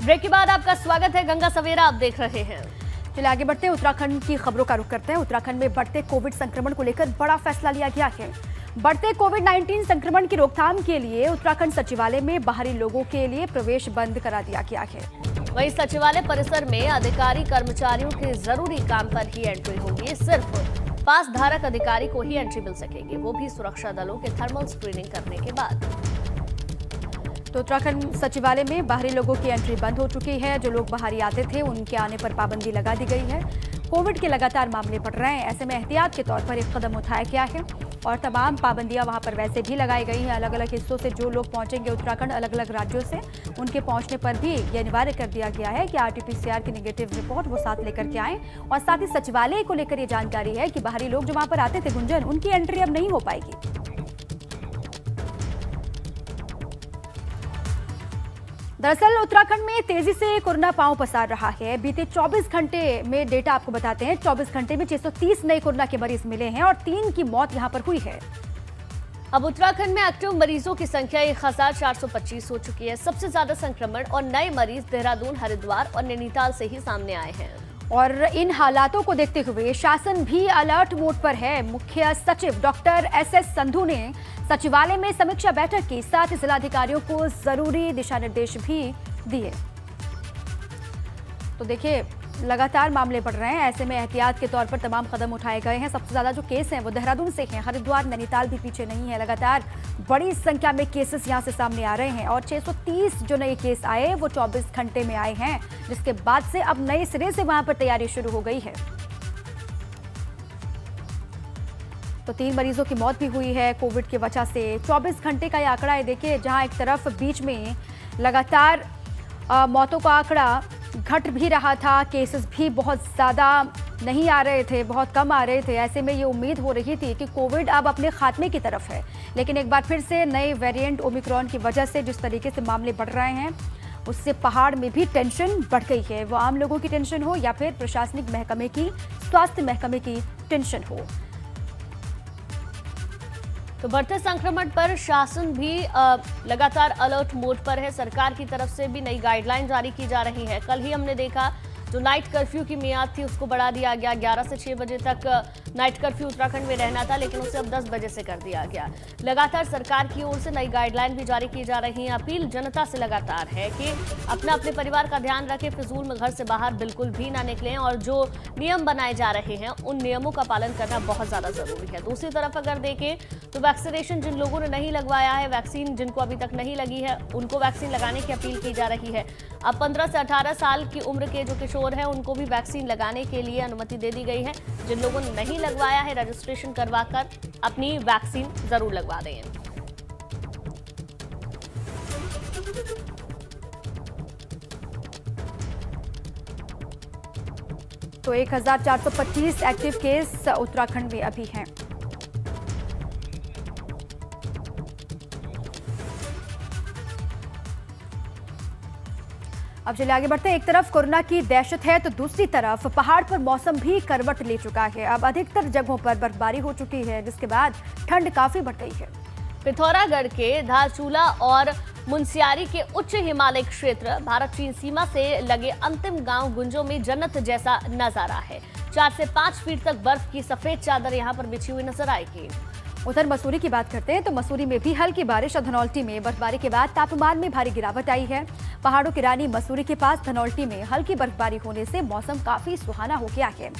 Break के बाद आपका स्वागत है। गंगा सवेरा आप देख रहे हैं। चलिए आगे बढ़ते हैं। उत्तराखंड की खबरों का रुख करते हैं। उत्तराखंड में बढ़ते कोविड संक्रमण को लेकर बड़ा फैसला लिया गया है। बढ़ते कोविड-19 संक्रमण की रोकथाम के लिए उत्तराखंड सचिवालय में बाहरी लोगों के लिए प्रवेश बंद करा दिया गया है। वहीं सचिवालय परिसर में अधिकारी कर्मचारियों के जरूरी काम पर ही एंट्री होगी। सिर्फ पास धारक अधिकारी को ही एंट्री मिल सकेगी, वो भी सुरक्षा दलों के थर्मल स्क्रीनिंग करने के बाद। तो उत्तराखंड सचिवालय में बाहरी लोगों की एंट्री बंद हो चुकी है। जो लोग बाहरी आते थे उनके आने पर पाबंदी लगा दी गई है। कोविड के लगातार मामले बढ़ रहे हैं, ऐसे में एहतियात के तौर पर एक कदम उठाया गया है और तमाम पाबंदियां वहां पर वैसे भी लगाई गई हैं। अलग अलग हिस्सों से जो लोग पहुंचेंगे उत्तराखंड, अलग अलग राज्यों से, उनके पहुंचने पर भी ये अनिवार्य कर दिया गया है कि RT-PCR की नेगेटिव रिपोर्ट वो साथ लेकर के आएं। और साथ ही सचिवालय को लेकर ये जानकारी है कि बाहरी लोग जो वहां पर आते थे गुंजन, उनकी एंट्री अब नहीं हो पाएगी। दरअसल उत्तराखंड में तेजी से कोरोना पांव पसार रहा है। बीते 24 घंटे में डेटा आपको बताते हैं। 24 घंटे में 630 नए कोरोना के मरीज मिले हैं और 3 की मौत यहां पर हुई है। अब उत्तराखंड में एक्टिव मरीजों की संख्या 1425 हो चुकी है। सबसे ज्यादा संक्रमण और नए मरीज देहरादून, हरिद्वार और नैनीताल से ही सामने आए हैं। और इन हालातों को देखते हुए शासन भी अलर्ट मोड पर है। मुख्य सचिव डॉक्टर SS संधू ने सचिवालय में समीक्षा बैठक की, साथ ही जिलाधिकारियों को जरूरी दिशा निर्देश भी दिए। तो देखिए लगातार मामले बढ़ रहे हैं, ऐसे में एहतियात के तौर पर तमाम कदम उठाए गए हैं। सबसे ज्यादा जो केस हैं वो देहरादून से हैं। हरिद्वार, नैनीताल भी पीछे नहीं है। लगातार बड़ी संख्या में केसेस यहां से सामने आ रहे हैं और 630 जो नए केस आए वो 24 घंटे में आए हैं, जिसके बाद से अब नए सिरे से वहां पर तैयारी शुरू हो गई है। तो 3 मरीजों की मौत भी हुई है कोविड की वजह से। 24 घंटे का ये आंकड़ा है। देखिए जहां एक तरफ बीच में लगातार मौतों का आंकड़ा घट भी रहा था, केसेस भी बहुत ज़्यादा नहीं आ रहे थे, बहुत कम आ रहे थे। ऐसे में ये उम्मीद हो रही थी कि कोविड अब अपने खात्मे की तरफ है, लेकिन एक बार फिर से नए वेरिएंट ओमिक्रॉन की वजह से जिस तरीके से मामले बढ़ रहे हैं उससे पहाड़ में भी टेंशन बढ़ गई है। वो आम लोगों की टेंशन हो या फिर प्रशासनिक महकमे की, स्वास्थ्य महकमे की टेंशन हो। तो बढ़ते संक्रमण पर शासन भी लगातार अलर्ट मोड पर है। सरकार की तरफ से भी नई गाइडलाइन जारी की जा रही है। कल ही हमने देखा जो नाइट कर्फ्यू की मियाद थी उसको बढ़ा दिया गया। 11 से 6 बजे तक नाइट कर्फ्यू उत्तराखंड में रहना था, लेकिन उसे अब 10 बजे से कर दिया गया। लगातार सरकार की ओर से नई गाइडलाइन भी जारी की जा रही है। अपील जनता से लगातार है कि अपने परिवार का ध्यान रखें, फिजूल में घर से बाहर बिल्कुल भी ना निकलें और जो नियम बनाए जा रहे हैं उन नियमों का पालन करना बहुत ज्यादा जरूरी है। दूसरी तरफ अगर देखें तो वैक्सीनेशन जिन लोगों ने नहीं लगवाया है, वैक्सीन जिनको अभी तक नहीं लगी है, उनको वैक्सीन लगाने की अपील की जा रही है। अब 15 से 18 साल की उम्र के जो किशोर हैं उनको भी वैक्सीन लगाने के लिए अनुमति दे दी गई है। जिन लोगों ने नहीं लगवाया है रजिस्ट्रेशन करवाकर अपनी वैक्सीन जरूर लगवा दें। तो 1425 एक्टिव केस उत्तराखंड में अभी हैं। अब चलिए आगे बढ़ते हैं। एक तरफ कोरोना की दहशत है तो दूसरी तरफ पहाड़ पर मौसम भी करवट ले चुका है। अब अधिकतर जगहों पर बर्फबारी हो चुकी है, जिसके बाद ठंड काफी बढ़ गई है। पिथौरागढ़ के धारचूला और मुनस्यारी के उच्च हिमालय क्षेत्र भारत चीन सीमा से लगे अंतिम गांव गुंजों में जन्नत जैसा नजारा है। 4 से 5 फीट तक बर्फ की सफेद चादर यहां पर बिछी हुई नजर आएगी। उधर मसूरी की बात करते हैं तो मसूरी में भी हल्की बारिश और धनौल्टी में बर्फबारी के बाद तापमान में भारी गिरावट आई है। पहाड़ों की रानी मसूरी के पास धनौल्टी में हल्की बर्फबारी होने से मौसम काफी सुहाना हो गया है।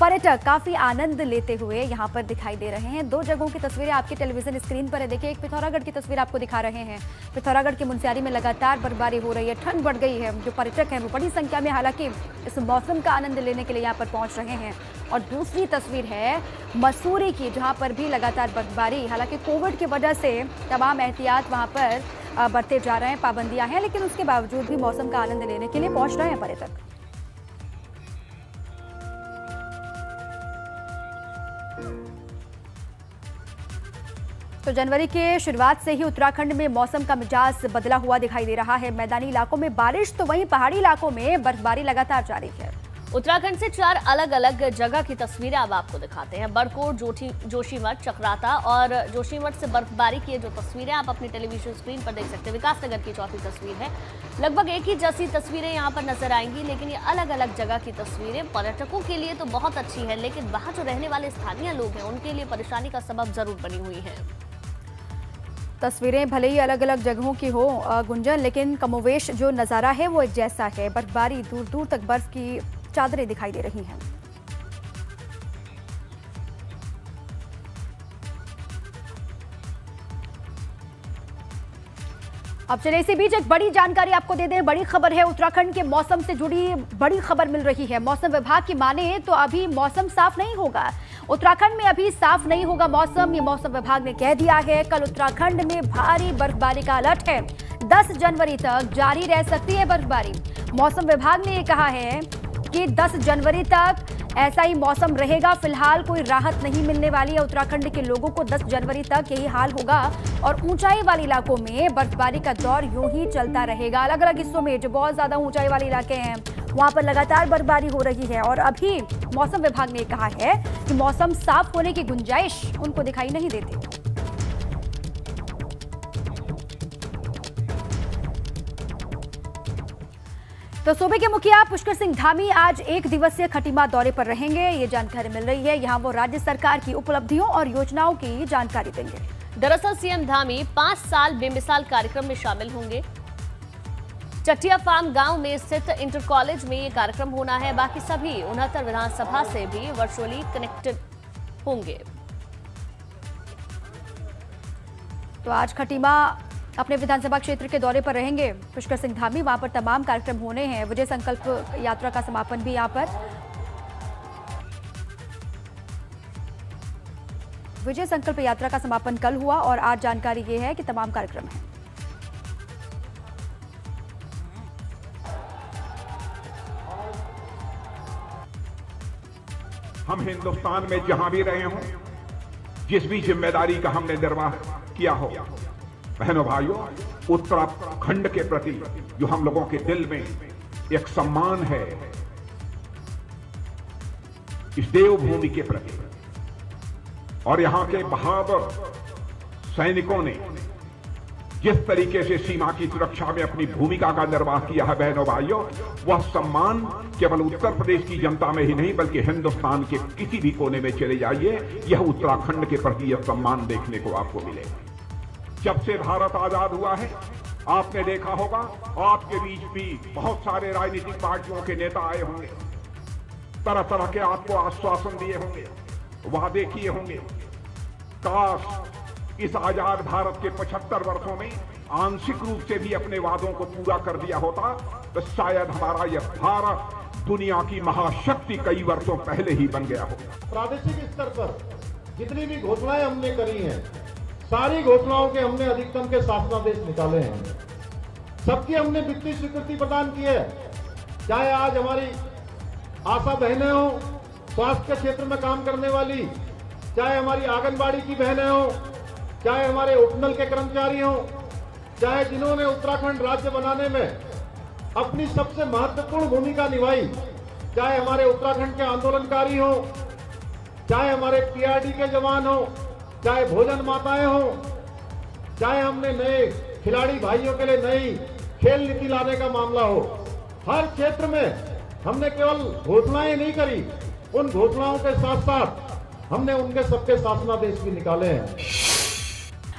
पर्यटक काफी आनंद लेते हुए यहाँ पर दिखाई दे रहे हैं। 2 जगहों की तस्वीरें आपकी टेलीविजन स्क्रीन पर है। देखिए एक पिथौरागढ़ की तस्वीर आपको दिखा रहे हैं। पिथौरागढ़ के मुनस्यारी में लगातार बर्फबारी हो रही है, ठंड बढ़ गई है। जो पर्यटक हैं वो बड़ी संख्या में हालांकि इस मौसम का आनंद लेने के लिए यहाँ पर पहुंच रहे हैं। और दूसरी तस्वीर है मसूरी की, जहाँ पर भी लगातार बर्फबारी, हालांकि कोविड की वजह से तमाम एहतियात वहाँ पर बढ़ते जा रहे हैं, पाबंदियां हैं, लेकिन उसके बावजूद भी मौसम का आनंद लेने के लिए पहुंच रहे हैं पर्यटक। तो जनवरी के शुरुआत से ही उत्तराखंड में मौसम का मिजाज बदला हुआ दिखाई दे रहा है। मैदानी इलाकों में बारिश तो वहीं पहाड़ी इलाकों में बर्फबारी लगातार जारी है। उत्तराखंड से 4 अलग अलग जगह की तस्वीरें अब आपको दिखाते हैं। बड़कोट, जोशीमठ, चक्राता और जोशीमठ से बर्फबारी की जो तस्वीरें आप अपनी टेलीविजन स्क्रीन पर देख सकते हैं। विकासनगर की चौथी तस्वीर है। लगभग एक ही जैसी तस्वीरें यहाँ पर नजर आएंगी, लेकिन ये अलग अलग जगह की तस्वीरें पर्यटकों के लिए तो बहुत अच्छी है, लेकिन वहाँ जो रहने वाले स्थानीय लोग हैं उनके लिए परेशानी का सबब जरूर बनी हुई है। तस्वीरें भले ही अलग अलग जगहों की हो गुंजन, लेकिन कमोवेश जो नज़ारा है वो एक जैसा है। बर्फबारी, दूर दूर तक बर्फ की चादरें दिखाई दे रही हैं। अब चलिए इसी बीच एक बड़ी जानकारी आपको दे दें। बड़ी खबर है, उत्तराखंड के मौसम से जुड़ी बड़ी खबर मिल रही है। मौसम विभाग की माने तो अभी मौसम साफ नहीं होगा। उत्तराखंड में अभी साफ नहीं होगा मौसम, ये मौसम विभाग ने कह दिया है। कल उत्तराखंड में भारी बर्फबारी का अलर्ट है। 10 जनवरी तक जारी रह सकती है बर्फबारी। मौसम विभाग ने ये कहा है कि 10 जनवरी तक ऐसा ही मौसम रहेगा। फिलहाल कोई राहत नहीं मिलने वाली है। उत्तराखंड के लोगों को 10 जनवरी तक यही हाल होगा और ऊंचाई वाले इलाकों में बर्फबारी का दौर यूं ही चलता रहेगा। अलग अलग हिस्सों में जो बहुत ज्यादा ऊंचाई वाले इलाके हैं वहां पर लगातार बर्फबारी हो रही है और अभी मौसम विभाग ने कहा है कि मौसम साफ होने की गुंजाइश उनको दिखाई नहीं देती। तो सूबे के मुखिया पुष्कर सिंह धामी आज 1 दिवसीय खटीमा दौरे पर रहेंगे, ये जानकारी मिल रही है। यहां वो राज्य सरकार की उपलब्धियों और योजनाओं की जानकारी देंगे। दरअसल सीएम धामी 5 साल बेमिसाल कार्यक्रम में शामिल होंगे। चटिया फार्म गांव में स्थित इंटर कॉलेज में ये कार्यक्रम होना है। बाकी सभी 69 विधानसभा से भी वर्चुअली कनेक्टेड होंगे। तो आज खटीमा अपने विधानसभा क्षेत्र के दौरे पर रहेंगे पुष्कर सिंह धामी। वहां पर तमाम कार्यक्रम होने हैं। विजय संकल्प यात्रा का समापन भी यहां पर। विजय संकल्प यात्रा का समापन कल हुआ और आज जानकारी ये है कि तमाम कार्यक्रम हैं। हम हिंदुस्तान में जहां भी रहे हों, जिस भी जिम्मेदारी का हमने निर्वाह किया हो, बहनों भाइयों, उत्तराखंड के प्रति जो हम लोगों के दिल में एक सम्मान है, इस देवभूमि के प्रति, और यहां के बहादुर सैनिकों ने जिस तरीके से सीमा की सुरक्षा में अपनी भूमिका का निर्वाह किया है, बहनों भाइयों, वह सम्मान केवल उत्तर प्रदेश की जनता में ही नहीं बल्कि हिंदुस्तान के किसी भी कोने में चले जाइए, यह उत्तराखंड के प्रति यह सम्मान देखने को आपको मिलेगा। जब से भारत आजाद हुआ है, आपने देखा होगा आपके बीच भी बहुत सारे राजनीतिक पार्टियों के नेता आए होंगे, तरह तरह के आपको आश्वासन दिए होंगे, वादे किए होंगे। काश इस आजाद भारत के 75 वर्षों में आंशिक रूप से भी अपने वादों को पूरा कर दिया होता तो शायद हमारा यह भारत दुनिया की महाशक्ति कई वर्षों पहले ही बन गया होगा। प्रादेशिक स्तर पर जितनी भी घोषणाएं हमने करी हैं, सारी घोषणाओं के हमने अधिकतम के शासनादेश निकाले हैं। सबकी हमने वित्तीय स्वीकृति प्रदान की है। चाहे आज हमारी आशा बहनें हो, स्वास्थ्य के क्षेत्र में काम करने वाली, चाहे हमारी आंगनबाड़ी की बहनें हो, चाहे हमारे उपनल के कर्मचारी हो, चाहे जिन्होंने उत्तराखंड राज्य बनाने में अपनी सबसे महत्वपूर्ण भूमिका निभाई, चाहे हमारे उत्तराखंड के आंदोलनकारी हो, चाहे हमारे पीआरडी के जवान हो, चाहे भोजन माताएं हो, चाहे हमने नए खिलाड़ी भाइयों के लिए नई खेल नीति लाने का मामला हो, हर क्षेत्र में हमने केवल घोषणाएं नहीं करी, उन घोषणाओं के साथ साथ हमने उनके सबके शासनादेश भी निकाले हैं।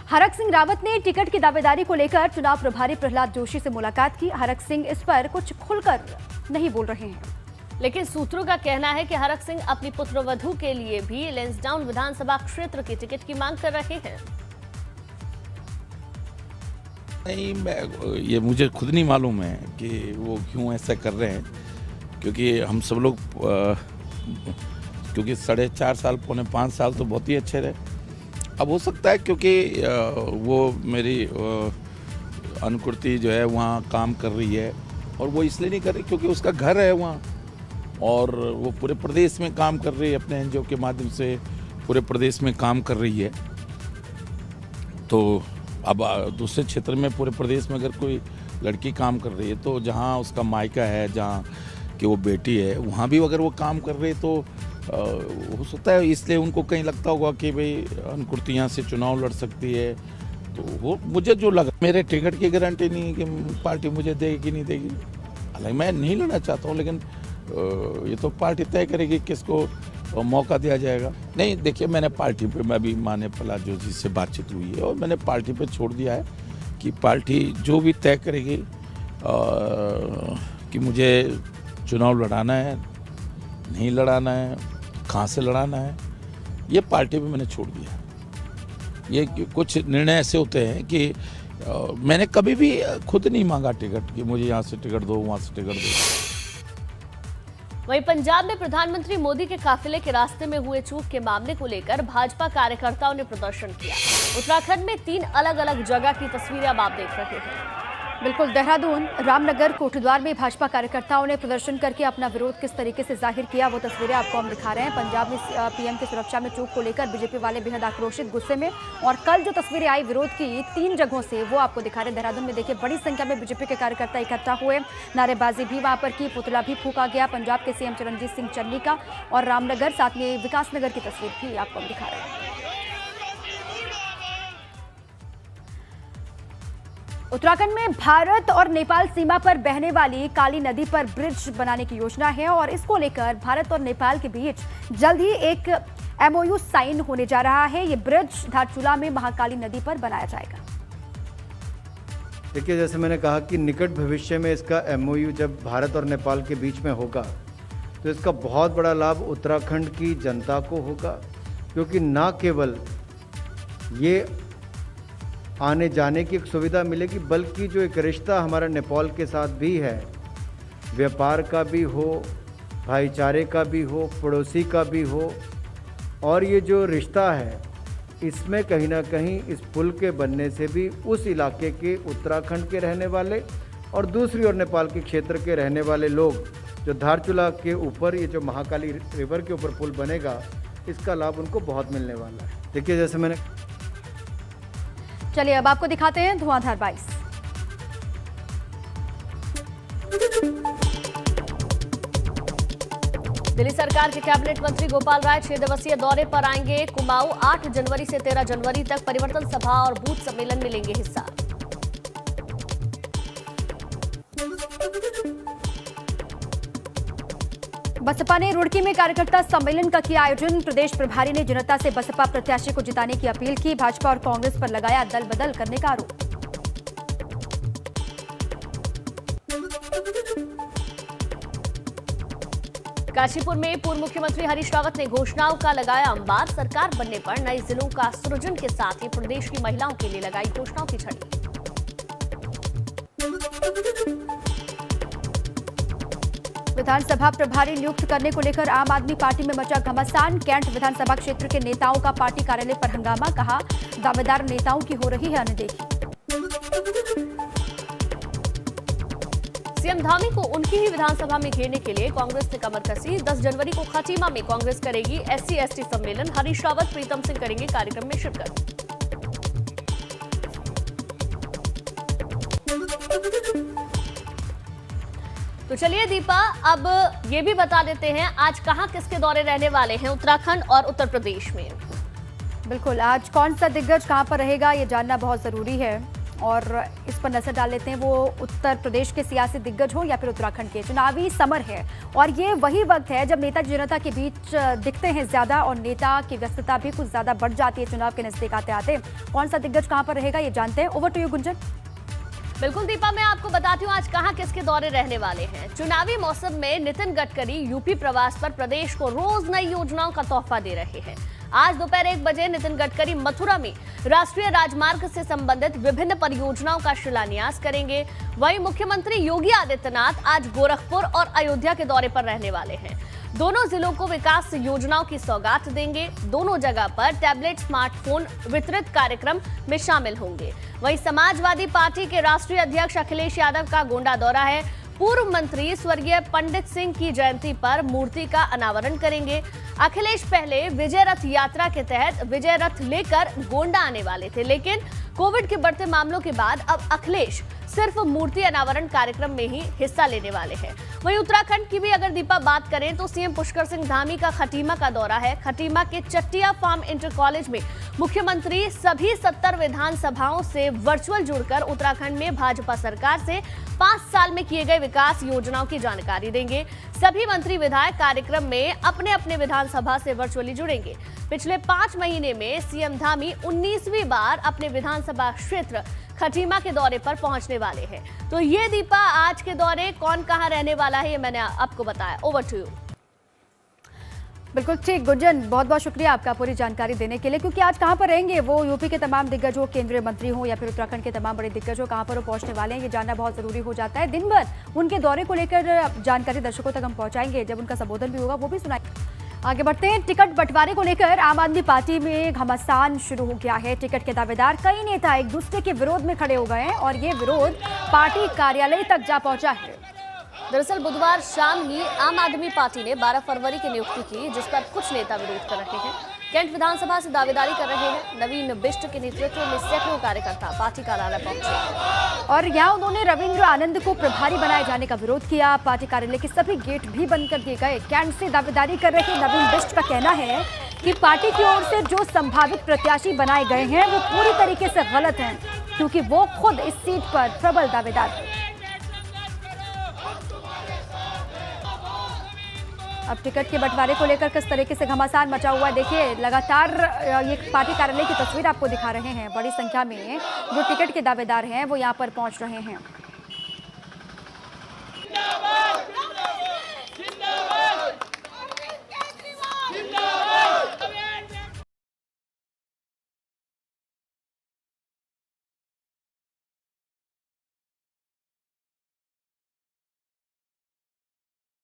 हरक सिंह रावत ने टिकट की दावेदारी को लेकर चुनाव प्रभारी प्रहलाद जोशी से मुलाकात की। हरक सिंह इस पर कुछ खुलकर नहीं बोल रहे हैं, लेकिन सूत्रों का कहना है कि हरक सिंह अपनी पुत्रवधू के लिए भी लैंसडाउन विधानसभा क्षेत्र की टिकट की मांग कर रहे हैं। नहीं, ये मुझे खुद नहीं मालूम है कि वो क्यों ऐसा कर रहे हैं, क्योंकि हम सब लोग क्योंकि 4.5 साल पौने 5 साल तो बहुत ही अच्छे रहे। अब हो सकता है क्योंकि वो मेरी अनुकृति जो है वहाँ काम कर रही है, और वो इसलिए नहीं कर रही क्योंकि उसका घर है वहाँ, और वो पूरे प्रदेश में काम कर रही है, अपने एनजीओ के माध्यम से पूरे प्रदेश में काम कर रही है। तो अब दूसरे क्षेत्र में पूरे प्रदेश में अगर कोई लड़की काम कर रही है तो जहाँ उसका मायका है, जहाँ कि वो बेटी है, वहाँ भी अगर वो काम कर रहे तो हो सकता है इसलिए उनको कहीं लगता होगा कि भाई अनुकृति यहाँ से चुनाव लड़ सकती है। तो वो मुझे जो लगा, मेरे टिकट की गारंटी नहीं है कि पार्टी मुझे देगी कि नहीं देगी। हालांकि मैं नहीं लड़ना चाहता हूँ, लेकिन ये तो पार्टी तय करेगी किसको मौका दिया जाएगा। नहीं, देखिए, मैंने पार्टी पे, मैं भी माने पलाजो जी से बातचीत हुई है और मैंने पार्टी पे छोड़ दिया है कि पार्टी जो भी तय करेगी कि मुझे चुनाव लड़ाना है, नहीं लड़ाना है, कहाँ से लड़ाना है, ये पार्टी पे मैंने छोड़ दिया है। ये कुछ निर्णय ऐसे होते हैं कि मैंने कभी भी खुद नहीं मांगा टिकट कि मुझे यहाँ से टिकट दो, वहाँ से टिकट दो। वहीं पंजाब में प्रधानमंत्री मोदी के काफिले के रास्ते में हुए चूक के मामले को लेकर भाजपा कार्यकर्ताओं ने प्रदर्शन किया। उत्तराखंड में 3 अलग-अलग जगह की तस्वीरें अब आप देख रहे हैं। बिल्कुल, देहरादून, रामनगर, कोटद्वार में भाजपा कार्यकर्ताओं ने प्रदर्शन करके अपना विरोध किस तरीके से जाहिर किया, वो तस्वीरें आपको हम दिखा रहे हैं। पंजाब में पीएम की सुरक्षा में चूक को लेकर बीजेपी वाले बेहद आक्रोशित, गुस्से में, और कल जो तस्वीरें आई विरोध की 3 जगहों से, वो आपको दिखा रहे हैं। देहरादून में देखिए बड़ी संख्या में बीजेपी के कार्यकर्ता इकट्ठा हुए, नारेबाजी भी वहां पर की, पुतला भी फूका गया पंजाब के सीएम चरणजीत सिंह चन्नी का, और रामनगर साथ में विकासनगर की तस्वीर भी आपको हम दिखा रहे हैं। उत्तराखंड में भारत और नेपाल सीमा पर बहने वाली काली नदी पर ब्रिज बनाने की योजना है और इसको लेकर भारत और नेपाल के बीच जल्द ही एक MOU साइन होने जा रहा है। ये ब्रिज धारचूला में महाकाली नदी पर बनाया जाएगा। देखिए, जैसे मैंने कहा कि निकट भविष्य में इसका MOU जब भारत और नेपाल के बीच में होगा तो इसका बहुत बड़ा लाभ उत्तराखंड की जनता को होगा, क्योंकि ना केवल ये आने जाने की एक सुविधा मिलेगी, बल्कि जो एक रिश्ता हमारा नेपाल के साथ भी है, व्यापार का भी हो, भाईचारे का भी हो, पड़ोसी का भी हो, और ये जो रिश्ता है इसमें कहीं ना कहीं इस पुल के बनने से भी उस इलाके के उत्तराखंड के रहने वाले और दूसरी ओर नेपाल के क्षेत्र के रहने वाले लोग, जो धारचूला के ऊपर ये जो महाकाली रिवर के ऊपर पुल बनेगा, इसका लाभ उनको बहुत मिलने वाला है। देखिए, जैसे मैंने, चलिए अब आपको दिखाते हैं धुआंधार 22। दिल्ली सरकार के कैबिनेट मंत्री गोपाल राय 6 दिवसीय दौरे पर आएंगे कुमाऊं। 8 जनवरी से 13 जनवरी तक परिवर्तन सभा और बूथ सम्मेलन में लेंगे हिस्सा। बसपा ने रुड़की में कार्यकर्ता सम्मेलन का किया आयोजन। प्रदेश प्रभारी ने जनता से बसपा प्रत्याशी को जिताने की अपील की। भाजपा और कांग्रेस पर लगाया दल बदल करने का आरोप। काशीपुर में पूर्व मुख्यमंत्री हरीश रावत ने घोषणाओं का लगाया अंबार। सरकार बनने पर नए जिलों का सृजन के साथ ही प्रदेश की महिलाओं के लिए लगाई घोषणाओं की झड़ी। विधानसभा प्रभारी नियुक्त करने को लेकर आम आदमी पार्टी में मचा घमासान। कैंट विधानसभा क्षेत्र के नेताओं का पार्टी कार्यालय पर हंगामा। कहा, दावेदार नेताओं की हो रही है अनदेखी। सीएम धामी को उनकी ही विधानसभा में घेरने के लिए कांग्रेस ने कमर कसी। 10 जनवरी को खटीमा में कांग्रेस करेगी SC/ST सम्मेलन। हरीश रावत, प्रीतम सिंह करेंगे कार्यक्रम में शिरकत। तो चलिए दीपा, अब ये भी बता देते हैं आज कहां किसके दौरे रहने वाले हैं उत्तराखंड और उत्तर प्रदेश में। बिल्कुल, आज कौन सा दिग्गज कहां पर रहेगा ये जानना बहुत जरूरी है और इस पर नजर डाल लेते हैं। वो उत्तर प्रदेश के सियासी दिग्गज हो या फिर उत्तराखंड के, चुनावी समर है और ये वही वक्त है जब नेता जनता के बीच दिखते हैं ज्यादा और नेता की व्यस्तता भी कुछ ज्यादा बढ़ जाती है चुनाव के नजदीक आते आते। कौन सा दिग्गज कहां पर रहेगा ये जानते हैं। Over to you Gunjan. बिल्कुल दीपा, मैं आपको बताती हूँ आज कहां किसके दौरे रहने वाले हैं। चुनावी मौसम में नितिन गडकरी यूपी प्रवास पर प्रदेश को रोज नई योजनाओं का तोहफा दे रहे हैं। आज दोपहर 1 बजे नितिन गडकरी मथुरा में राष्ट्रीय राजमार्ग से संबंधित विभिन्न परियोजनाओं का शिलान्यास करेंगे। वहीं मुख्यमंत्री योगी आदित्यनाथ आज गोरखपुर और अयोध्या के दौरे पर रहने वाले हैं। दोनों जिलों को विकास योजनाओं की सौगात देंगे। दोनों जगह पर टैबलेट, स्मार्टफोन वितरित कार्यक्रम में शामिल होंगे। वहीं समाजवादी पार्टी के राष्ट्रीय अध्यक्ष अखिलेश यादव का गोंडा दौरा है। पूर्व मंत्री स्वर्गीय पंडित सिंह की जयंती पर मूर्ति का अनावरण करेंगे। अखिलेश पहले विजय रथ यात्रा के तहत विजय रथ लेकर गोंडा आने वाले थे, लेकिन कोविड के बढ़ते मामलों के बाद अब अखिलेश सिर्फ मूर्ति अनावरण कार्यक्रम में ही हिस्सा लेने वाले हैं। वहीं उत्तराखंड की भी अगर दीपा बात करें तो सीएम पुष्कर सिंह धामी का खटीमा का दौरा है। खटीमा के चट्टिया फार्म इंटर कॉलेज में मुख्यमंत्री सभी 70 विधानसभाओं से वर्चुअल जुड़कर उत्तराखंड में भाजपा सरकार से 5 साल में किए गए विकास योजनाओं की जानकारी देंगे। सभी मंत्री विधायक कार्यक्रम में अपने अपने विधानसभा से वर्चुअली जुड़ेंगे। पिछले 5 महीने में सीएम धामी 19वीं बार अपने विधानसभा क्षेत्र खटीमा के दौरे पर पहुंचने वाले हैं। तो ये दीपा आज के दौरे कौन कहां रहने वाला है ये मैंने आपको बताया। Over to you. बिल्कुल ठीक गुंजन, बहुत बहुत शुक्रिया आपका पूरी जानकारी देने के लिए, क्योंकि आज कहां पर रहेंगे वो यूपी के तमाम दिग्गज हो, केंद्रीय मंत्री हो या फिर उत्तराखंड के तमाम बड़े दिग्गज हो, कहां पर वो पहुंचने वाले हैं ये जानना बहुत जरूरी हो जाता है। दिन भर उनके दौरे को लेकर जानकारी दर्शकों तक हम पहुंचाएंगे, जब उनका संबोधन भी होगा वो भी सुनाएंगे। आगे बढ़ते हैं। टिकट बंटवारे को लेकर आम आदमी पार्टी में घमासान शुरू हो गया है। टिकट के दावेदार कई नेता एक दूसरे के विरोध में खड़े हो गए हैं और ये विरोध पार्टी कार्यालय तक जा पहुंचा है। दरअसल बुधवार शाम ही आम आदमी पार्टी ने 12 फरवरी की नियुक्ति की, जिस पर कुछ नेता विरोध कर रहे हैं। कैंट विधानसभा से दावेदारी कर रहे हैं। नवीन बिष्ट के नेतृत्व में सैकड़ों कार्यकर्ता पार्टी कार्यालय पहुंचे और यहाँ उन्होंने रविंद्र आनंद को प्रभारी बनाए जाने का विरोध किया। पार्टी कार्यालय के सभी गेट भी बंद कर दिए गए। कैंट से दावेदारी कर रहे नवीन बिष्ट का कहना है कि पार्टी की ओर से जो संभावित प्रत्याशी बनाए गए हैं वो पूरी तरीके से गलत हैं, क्योंकि वो खुद इस सीट पर प्रबल दावेदार है। अब टिकट के बंटवारे को लेकर किस तरीके से घमासान मचा हुआ है देखिए। लगातार ये पार्टी कार्यालय की तस्वीर आपको दिखा रहे हैं। बड़ी संख्या में जो टिकट के दावेदार हैं वो यहाँ पर पहुँच रहे हैं।